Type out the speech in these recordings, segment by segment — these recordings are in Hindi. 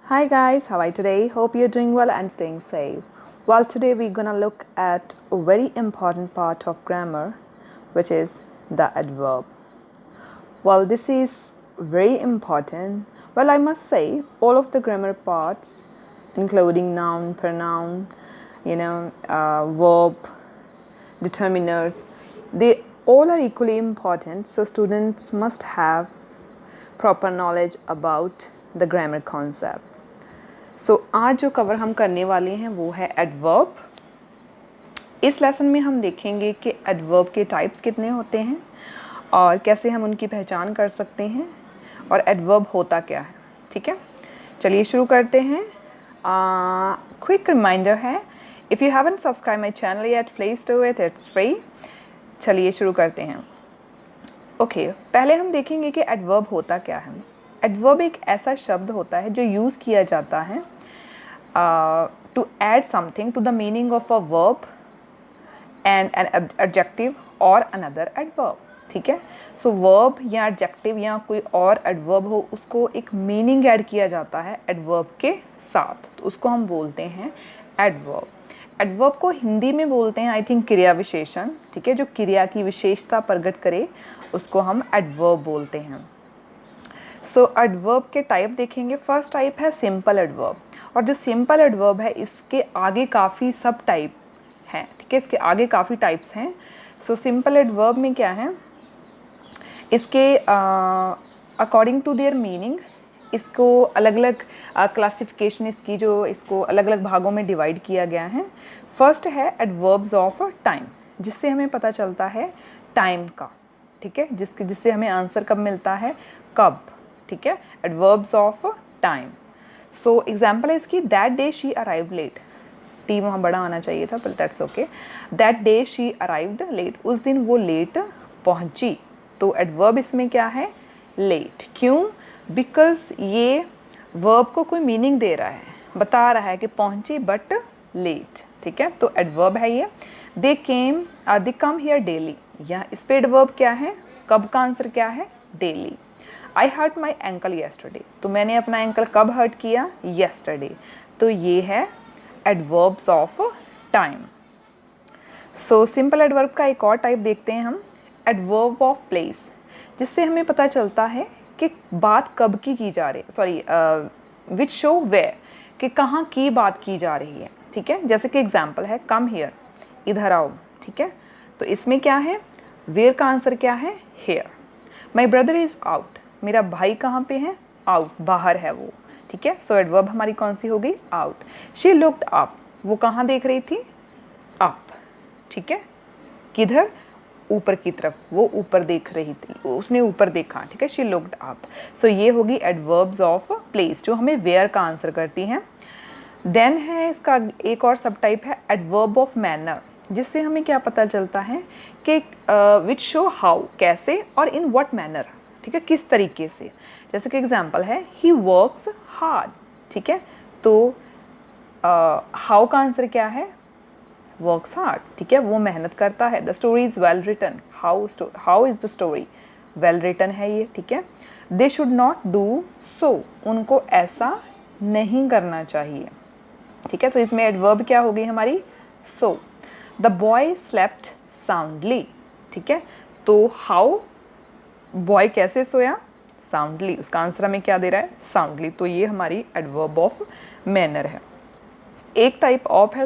Hi guys, how are you today? Hope you're doing well and staying safe. Well, today we're gonna look at a very important part of grammar, which is the adverb. Well, this is very important. Well, I must say, all of the grammar parts, including noun, pronoun, verb, determiners, they all are equally important. So students must have proper knowledge about the grammar concept. सो आज जो कवर हम करने वाले हैं वो है एडवर्ब। इस लेसन में हम देखेंगे कि एडवर्ब के टाइप्स कितने होते हैं और कैसे हम उनकी पहचान कर सकते हैं और एडवर्ब होता क्या है। ठीक है, चलिए शुरू करते हैं। क्विक रिमाइंडर है, if you haven't subscribe my channel yet please do it, it's free. चलिए शुरू करते हैं। ओके, पहले हम देखेंगे कि एडवर्ब होता क्या है। एडवर्ब एक ऐसा शब्द होता है जो यूज़ किया जाता है to add something to the meaning of a verb and an adjective और अनदर एडवर्ब। ठीक है, सो वर्ब या एडजेक्टिव या कोई और एडवर्ब हो, उसको एक मीनिंग ऐड किया जाता है एडवर्ब के साथ, तो उसको हम बोलते हैं एडवर्ब। एडवर्ब को हिंदी में बोलते हैं आई थिंक क्रिया विशेषण। ठीक है, जो क्रिया की विशेषता प्रकट करे उसको हम एडवर्ब बोलते हैं। सो एडवर्ब के टाइप देखेंगे। फर्स्ट टाइप है सिंपल एडवर्ब, और जो सिंपल एडवर्ब है इसके आगे काफ़ी सब टाइप हैं। ठीक है, इसके आगे काफ़ी टाइप्स हैं। सो सिंपल एडवर्ब में क्या है, इसके अकॉर्डिंग टू देयर मीनिंग इसको अलग अलग क्लासिफिकेशन इसकी जो इसको अलग अलग भागों में डिवाइड किया गया है। फर्स्ट है एडवर्ब्स ऑफ टाइम, जिससे हमें पता चलता है टाइम का। ठीक है, जिससे हमें आंसर कब मिलता है, कब। ठीक है, adverbs of time. So example है इसकी, that day she arrived late. T वहाँ बड़ा आना चाहिए था, पर that's okay. That day she arrived late, उस दिन वो लेट पहुँची। तो एडवर्ब इसमें क्या है, लेट। क्यों? बिकॉज ये वर्ब को कोई मीनिंग दे रहा है, बता रहा है कि पहुँची बट लेट। ठीक है, तो एडवर्ब है ये। दे कम हियर डेली, या इस पे एडवर्ब क्या है, कब का आंसर क्या है, daily. I hurt my ankle yesterday, तो मैंने अपना एंकल कब हर्ट किया, येस्टरडे। तो ये है adverbs of time. So simple adverb का एक और टाइप देखते हैं हम, एडवर्ब ऑफ प्लेस, जिससे हमें पता चलता है कि बात कब की जा रही है, सॉरी विच शो वेयर, कि कहाँ की बात की जा रही है। ठीक है, जैसे कि एग्जाम्पल है कम हियर, इधर आओ। ठीक है, तो इसमें क्या है, वेयर का आंसर क्या है, here. My brother is out, मेरा भाई कहाँ पे है, आउट, बाहर है वो। ठीक है, सो एडवर्ब हमारी कौन सी हो गई, आउट। शी लुक्ड अप, वो कहाँ देख रही थी, अप। ठीक है, किधर, ऊपर की तरफ, वो ऊपर देख रही थी, उसने ऊपर देखा। ठीक है, शी लुक्ड अप। सो ये होगी एडवर्ब्स ऑफ प्लेस, जो हमें वेयर का आंसर करती हैं। देन है इसका एक और सब टाइप है एडवर्ब ऑफ मैनर, जिससे हमें क्या पता चलता है कि विच शो हाउ, कैसे, और इन व्हाट मैनर। ठीक है, किस तरीके से। जैसे कि एग्जांपल है ही वर्क्स हार्ड। ठीक है, तो हाउ का आंसर क्या है, वर्क्स हार्ड। ठीक है, वो मेहनत करता है। The story is well written, how is the story, well written है ये। ठीक है, they should not do so, उनको ऐसा नहीं करना चाहिए। ठीक है, तो इसमें एडवर्ब क्या हो गई हमारी, so. The boy slept soundly. ठीक है, तो हाउ, बॉय कैसे सोया, साउंडली, उसका आंसर हमें क्या दे रहा है, साउंडली। तो ये हमारी एडवर्ब ऑफ मैनर है। एक टाइप और है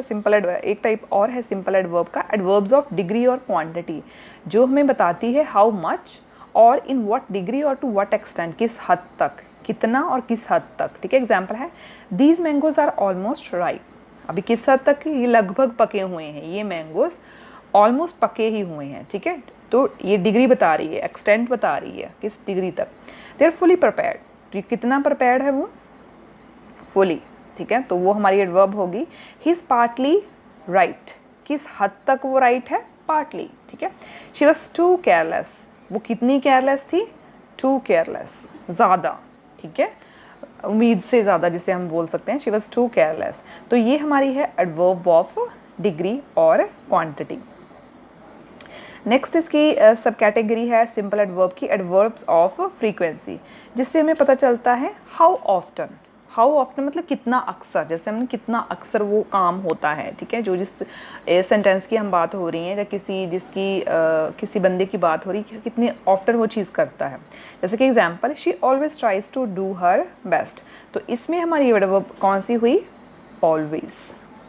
सिंपल एडवर्ब का, एडवर्ब्स ऑफ डिग्री और क्वांटिटी, जो हमें बताती है हाउ मच और इन व्हाट डिग्री और टू व्हाट एक्सटेंट, किस हद तक, कितना और किस हद तक। ठीक है, एग्जाम्पल है these mangoes are almost ripe, अभी किस हद तक, ये लगभग पके हुए हैं, ये मैंगोज ऑलमोस्ट पके ही हुए हैं। ठीक है, तो ये डिग्री बता रही है, एक्सटेंट बता रही है, किस डिग्री तक। दे आर फुली प्रिपेयर्ड, तो ये कितना प्रिपेयर्ड है, वो फुली। ठीक है, तो वो हमारी एडवर्ब होगी। ही इज़ पार्टली राइट, किस हद तक वो राइट है, पार्टली। ठीक है, शी वॉज टू केयरलेस, वो कितनी केयरलेस थी, टू केयरलेस, ज़्यादा। ठीक है, उम्मीद से ज़्यादा जिसे हम बोल सकते हैं, शी वॉज टू केयरलेस। तो ये हमारी है एडवर्ब ऑफ डिग्री और क्वांटिटी। नेक्स्ट इसकी सब कैटेगरी है सिंपल एडवर्ब की, एडवर्ब्स ऑफ फ्रीक्वेंसी, जिससे हमें पता चलता है हाउ ऑफ्टन, हाउ ऑफ्टन मतलब कितना अक्सर, जैसे हमने कितना अक्सर वो काम होता है, ठीक है, जो जिस सेंटेंस की हम बात हो रही है या किसी बंदे की बात हो रही है, कितनी ऑफ्टन वो चीज़ करता है। जैसे कि example, she always tries to do her best, तो इसमें हमारी वर्ब कौन सी हुई, ऑलवेज,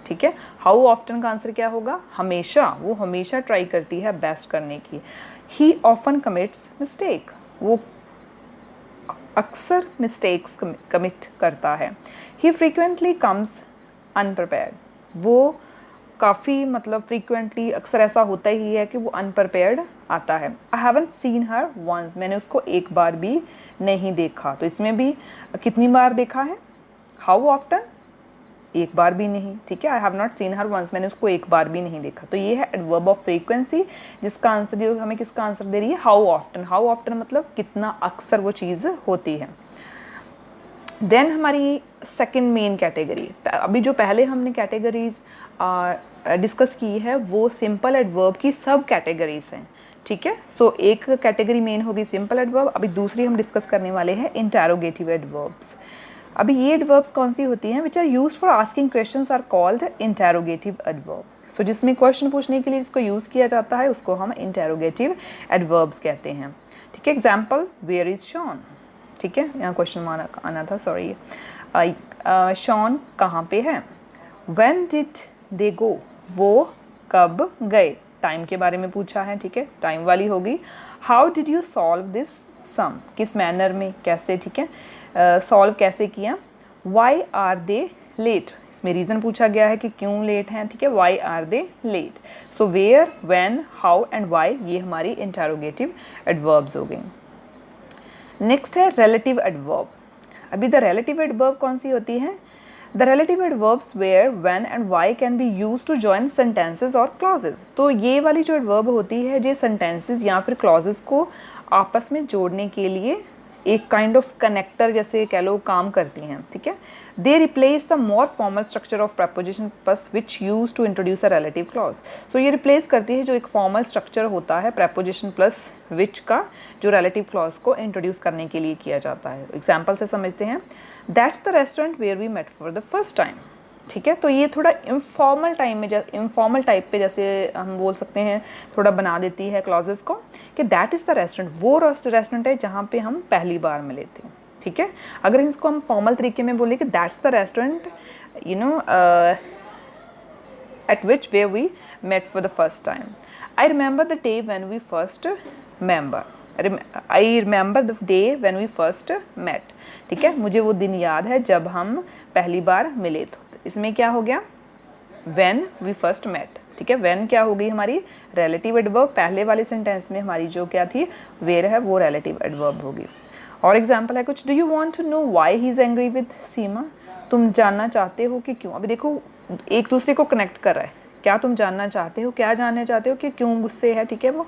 ठीक है। हाउ ऑफ्टन का आंसर क्या होगा, हमेशा, वो हमेशा ट्राई करती है बेस्ट करने की। ही ऑफन कमिट्स मिस्टेक, वो अक्सर मिस्टेक्स कमिट करता है। ही फ्रीक्वेंटली कम्स अनप्रिपेयर्ड, वो काफ़ी मतलब फ्रीक्वेंटली अक्सर ऐसा होता ही है कि वो अनप्रिपेयर्ड आता है। I haven't seen her once, मैंने उसको एक बार भी नहीं देखा, तो इसमें भी कितनी बार देखा है, हाउ ऑफ्टन, एक बार भी नहीं, ठीक है। I have not seen her once, मैंने उसको एक बार भी नहीं देखा, तो ये है एडवर्ब ऑफ फ्रीक्वेंसी, जिसका आंसर जो हमें किसका आंसर दे रही है, हाउ ऑफ्टन। हाउ ऑफ्टन मतलब कितना अक्सर वो चीज़ होती है। देन हमारी सेकंड मेन कैटेगरी, अभी जो पहले हमने कैटेगरीज डिस्कस की है वो सिंपल एडवर्ब की सब कैटेगरीज हैं, ठीक है। सो एक कैटेगरी मेन होगी सिंपल एडवर्ब, अभी दूसरी हम डिस्कस करने वाले हैं इंटेरोगेटिव एडवर्ब्स। अभी ये एडवर्ब्स कौन सी होती हैं, which are used for asking questions are called interrogative adverb. सो जिसमें क्वेश्चन पूछने के लिए जिसको यूज़ किया जाता है उसको हम इंटेरोगेटिव एडवर्ब्स कहते हैं, ठीक है। एग्जाम्पल, वेयर इज़ शॉन, ठीक है, यहाँ क्वेश्चन आना था, सॉरी। शॉन कहाँ पे है। व्हेन डिड दे गो, वो कब गए, टाइम के बारे में पूछा है, ठीक है, टाइम वाली होगी। How did you solve this sum, किस मैनर में, कैसे, ठीक है, सॉल्व कैसे किया। वाई आर दे लेट, इसमें रीज़न पूछा गया है कि क्यों लेट हैं, ठीक है, why are they late. So where, when, how and why, ये हमारी इंटेरोगेटिव एडवर्ब्स हो गई। नेक्स्ट है रिलेटिव एडवर्ब। अभी द रिलेटिव एडवर्ब कौन सी होती है, the relative adverbs where, when and why can be use to join sentences और क्लॉजेज। तो ये वाली जो एडवर्ब होती है ये सेंटेंसेज या फिर क्लॉजेज को आपस में जोड़ने के लिए एक काइंड ऑफ कनेक्टर जैसे कह लो काम करती हैं, ठीक है। They replace the more formal structure of preposition plus which use to introduce a relative clause. तो ये रिप्लेस करती है जो एक फॉर्मल स्ट्रक्चर होता है प्रपोजिशन प्लस विच का, जो रिलेटिव क्लॉज को इंट्रोड्यूस करने के लिए किया जाता है। एग्जाम्पल से समझते हैं, that's the restaurant where we met for the first time, ठीक है। तो ये थोड़ा इनफॉर्मल टाइम में, इनफॉर्मल टाइप पे जैसे हम बोल सकते हैं, थोड़ा बना देती है क्लॉजेस को कि दैट इज़ द रेस्टोरेंट, वो रेस्टोरेंट है जहाँ पे हम पहली बार मिले थे, ठीक है। अगर इसको हम फॉर्मल तरीके में बोले कि that's the restaurant you know at which way we met for the first time. I remember the day when we first I remember the day when we first met, ठीक है, मुझे वो दिन याद है जब हम पहली बार मिले थे। इसमें क्या हो गया, when we first met, ठीक है। when क्या हो गई हमारी relative adverb, पहले वाले सेंटेंस में हमारी जो क्या थी where है वो relative adverb होगी। और एग्जाम्पल है कुछ, do you want to know why he is angry with सीमा, तुम जानना चाहते हो कि क्यों। अभी देखो एक दूसरे को कनेक्ट कर रहा है, क्या तुम जानना चाहते हो, क्या जानना चाहते हो कि क्यों गुस्से है, ठीक है, वो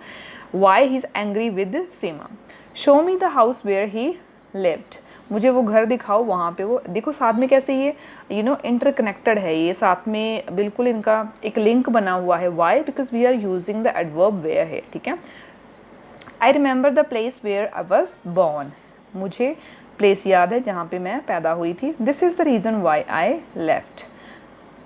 why he is angry with Seema. show me the house where he lived, मुझे वो घर दिखाओ वहाँ पे वो, देखो साथ में कैसे ये इंटरकनेक्टेड है, ये साथ में बिल्कुल इनका एक लिंक बना हुआ है। Why, because we are using the adverb where है, ठीक है। I remember the place where I was born, मुझे प्लेस याद है जहाँ पे मैं पैदा हुई थी। This is the reason why I left,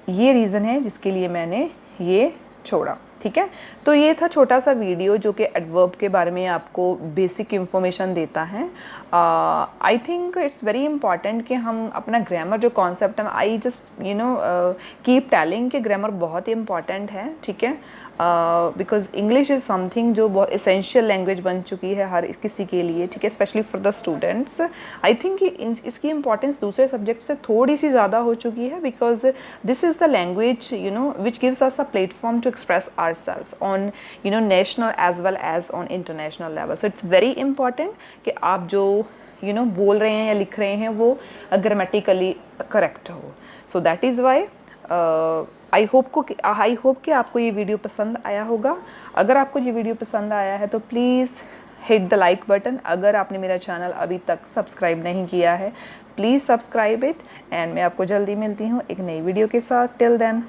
ये रीज़न है जिसके लिए मैंने ये छोड़ा, ठीक है। तो ये था छोटा सा वीडियो जो कि एडवर्ब के बारे में आपको बेसिक इन्फॉर्मेशन देता है। I think it's very important कि हम अपना ग्रामर जो कॉन्सेप्ट है, आई जस्ट कीप टेलिंग कि ग्रामर बहुत ही इंपॉर्टेंट है, ठीक है, बिकॉज इंग्लिश इज़ समथिंग जो बहुत एसेंशियल लैंग्वेज बन चुकी है हर किसी के लिए, ठीक है, specially for the students. I think इसकी इंपॉर्टेंस दूसरे सब्जेक्ट से थोड़ी सी ज़्यादा हो चुकी है, because this is the language which gives us a platform to express ourselves on national as well as on international level. So it's very important कि आप जो बोल रहे हैं या लिख रहे हैं वो ग्रामेटिकली करेक्ट हो। So that is why I hope कि आपको ये वीडियो पसंद आया होगा। अगर आपको ये वीडियो पसंद आया है तो please hit the like button. अगर आपने मेरा चैनल अभी तक सब्सक्राइब नहीं किया है प्लीज़ सब्सक्राइब इट, एंड मैं आपको जल्दी मिलती हूँ एक नई वीडियो के साथ। Till then.